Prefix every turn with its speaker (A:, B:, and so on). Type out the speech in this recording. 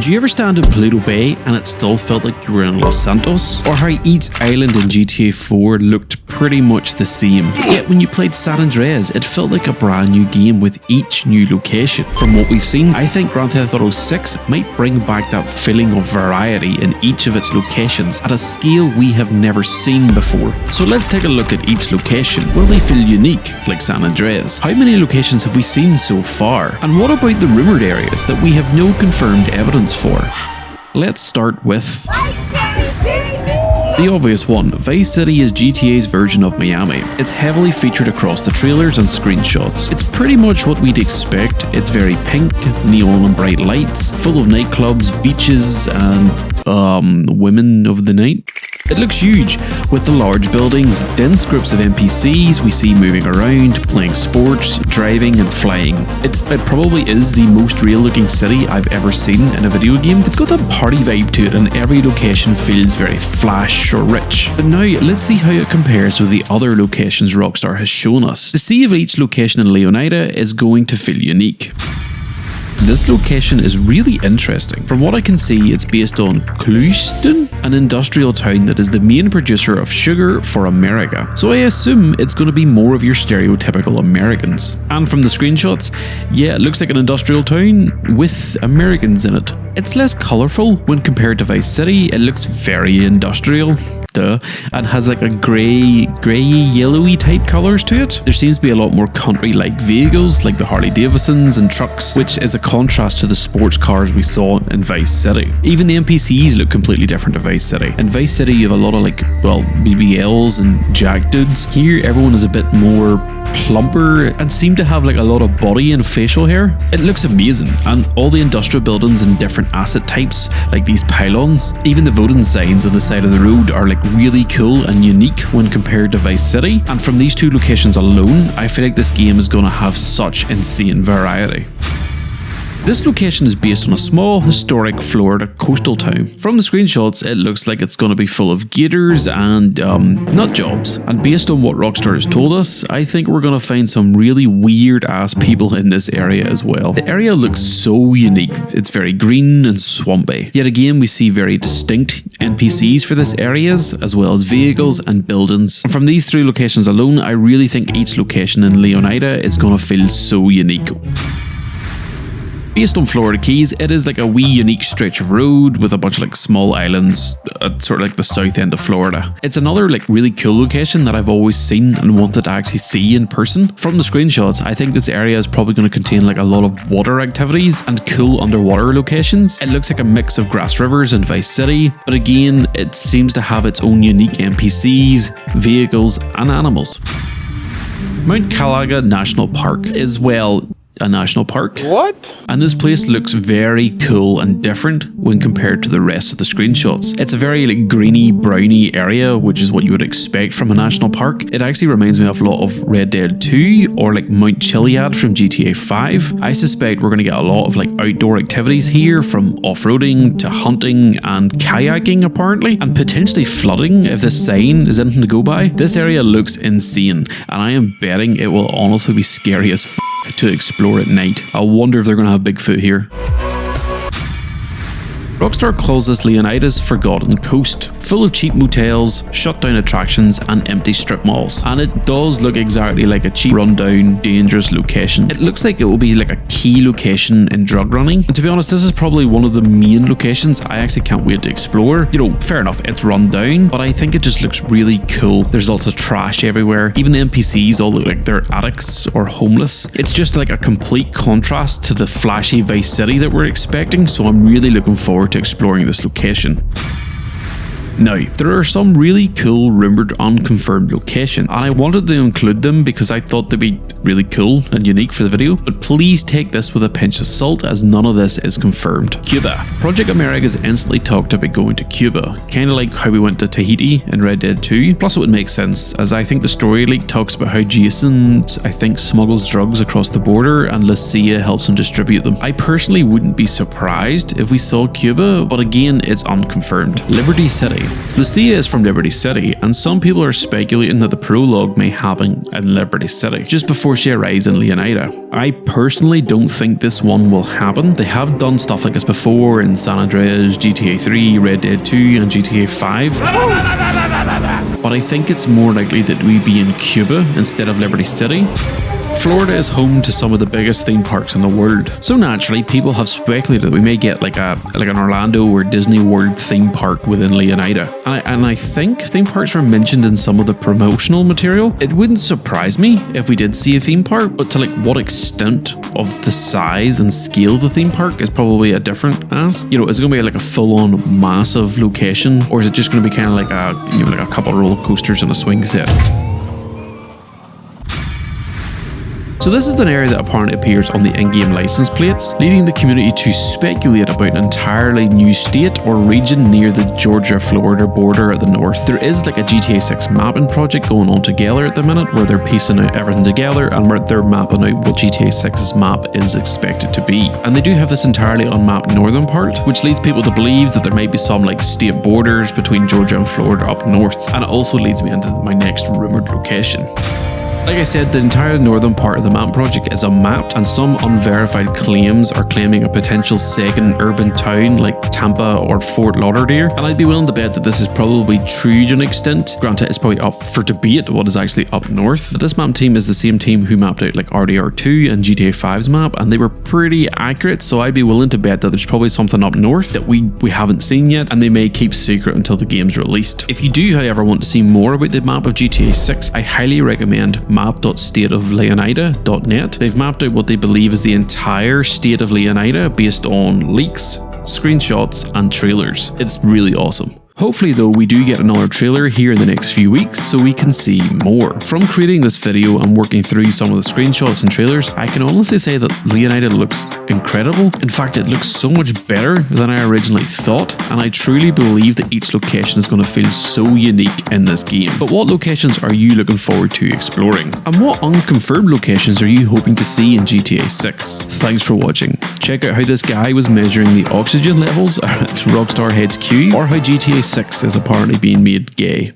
A: Did you ever stand in Pluto Bay and it still felt like you were in Los Santos? Or how each island in GTA 4 looked pretty much the same? Yet when you played San Andreas, it felt like a brand new game with each new location. From what we've seen, I think Grand Theft Auto 6 might bring back that feeling of variety in each of its locations at a scale we have never seen before. So let's take a look at each location. Will they feel unique like San Andreas? How many locations have we seen so far? And what about the rumoured areas that we have no confirmed evidence for? Let's start with the obvious one. Vice City is GTA's version of Miami. It's heavily featured across the trailers and screenshots. It's pretty much what we'd expect. It's very pink, neon and bright lights, full of nightclubs, beaches and women of the night. It looks huge, with the large buildings, dense groups of NPCs we see moving around, playing sports, driving and flying. It probably is the most real looking city I've ever seen in a video game. It's got that party vibe to it and every location feels very flash or rich. But now let's see how it compares with the other locations Rockstar has shown us, to see if each location in Leonida is going to feel unique. This location is really interesting. From what I can see, it's based on Clueston, an industrial town that is the main producer of sugar for America. So I assume it's going to be more of your stereotypical Americans. And from the screenshots, yeah, it looks like an industrial town with Americans in it. It's less colourful when compared to Vice City. It looks very industrial, and has like a grey, yellowy type colours to it. There seems to be a lot more country-like vehicles like the Harley Davidsons and trucks, which is a contrast to the sports cars we saw in Vice City. Even the NPCs look completely different to Vice City. In Vice City you have a lot of BBLs and jack dudes. Here everyone is a bit more plumper and seem to have like a lot of body and facial hair. It looks amazing, and all the industrial buildings and different asset types like these pylons, even the voting signs on the side of the road are like really cool and unique when compared to Vice City. And from these two locations alone, I feel like this game is going to have such insane variety. This location is based on a small, historic Florida coastal town. From the screenshots, it looks like it's going to be full of gators and nut jobs. And based on what Rockstar has told us, I think we're going to find some really weird ass people in this area as well. The area looks so unique. It's very green and swampy. Yet again, we see very distinct NPCs for this areas, as well as vehicles and buildings. And from these three locations alone, I really think each location in Leonida is going to feel so unique. Based on Florida Keys, it is like a wee unique stretch of road with a bunch of like small islands at sort of like the south end of Florida. It's another like really cool location that I've always seen and wanted to actually see in person. From the screenshots, I think this area is probably going to contain like a lot of water activities and cool underwater locations. It looks like a mix of Grassrivers and Vice City, but again, it seems to have its own unique NPCs, vehicles and animals. Mount Kalaga National Park is, well, a national park.
B: What?
A: And this place looks very cool and different when compared to the rest of the screenshots. It's a very like greeny, browny area, which is what you would expect from a national park. It actually reminds me of a lot of Red Dead 2 or like Mount Chiliad from GTA 5. I suspect we're going to get a lot of like outdoor activities here, from off-roading to hunting and kayaking apparently, and potentially flooding if this sign is anything to go by. This area looks insane, and I am betting it will honestly be scary as to explore at night. I wonder if they're going to have Bigfoot here. Rockstar calls this Leonida's Forgotten Coast, full of cheap motels, shut down attractions and empty strip malls. And it does look exactly like a cheap, rundown, dangerous location. It looks like it will be like a key location in drug running. And to be honest, this is probably one of the main locations I actually can't wait to explore. You know, fair enough, it's run down, but I think it just looks really cool. There's lots of trash everywhere. Even the NPCs all look like they're addicts or homeless. It's just like a complete contrast to the flashy Vice City that we're expecting, so I'm really looking forward to exploring this location. Now, there are some really cool rumoured unconfirmed locations, and I wanted to include them because I thought they'd be really cool and unique for the video, but please take this with a pinch of salt as none of this is confirmed. Cuba. Project America's instantly talked about going to Cuba, kinda like how we went to Tahiti in Red Dead 2, plus it would make sense as I think the story leak talks about how Jason, I think, smuggles drugs across the border and Lucia helps him distribute them. I personally wouldn't be surprised if we saw Cuba, but again, it's unconfirmed. Liberty City. Lucia is from Liberty City, and some people are speculating that the prologue may happen in Liberty City, just before she arrives in Leonida. I personally don't think this one will happen. They have done stuff like this before in San Andreas, GTA 3, Red Dead 2, and GTA 5. But I think it's more likely that we be in Cuba instead of Liberty City. Florida is home to some of the biggest theme parks in the world, so naturally people have speculated that we may get like an Orlando or Disney World theme park within Leonida. And I think theme parks were mentioned in some of the promotional material. It wouldn't surprise me if we did see a theme park, but to like what extent of the size and scale of the theme park is probably a different ask. You know, is it going to be like a full-on massive location, or is it just going to be kind of like a couple of roller coasters and a swing set? So this is an area that apparently appears on the in-game license plates, leading the community to speculate about an entirely new state or region near the Georgia-Florida border at the north. There is like a GTA 6 mapping project going on together at the minute, where they're piecing out everything together and where they're mapping out what GTA 6's map is expected to be. And they do have this entirely unmapped northern part, which leads people to believe that there might be some like state borders between Georgia and Florida up north. And it also leads me into my next rumoured location. Like I said, the entire northern part of the map project is unmapped, and some unverified claims are claiming a potential second urban town like Tampa or Fort Lauderdale, and I'd be willing to bet that this is probably true to an extent. Granted, it's probably up for debate what is actually up north. But this map team is the same team who mapped out like RDR2 and GTA 5's map, and they were pretty accurate, so I'd be willing to bet that there's probably something up north that we haven't seen yet, and they may keep secret until the game's released. If you do, however, want to see more about the map of GTA 6, I highly recommend map.stateofleonida.net. They've mapped out what they believe is the entire state of Leonida based on leaks, screenshots, and trailers. It's really awesome. Hopefully though, we do get another trailer here in the next few weeks so we can see more. From creating this video and working through some of the screenshots and trailers, I can honestly say that Leonida looks incredible. In fact, it looks so much better than I originally thought, and I truly believe that each location is going to feel so unique in this game. But what locations are you looking forward to exploring? And what unconfirmed locations are you hoping to see in GTA 6? Thanks for watching. Check out how this guy was measuring the oxygen levels at Rockstar HQ, or how GTA 6 is apparently being made gay.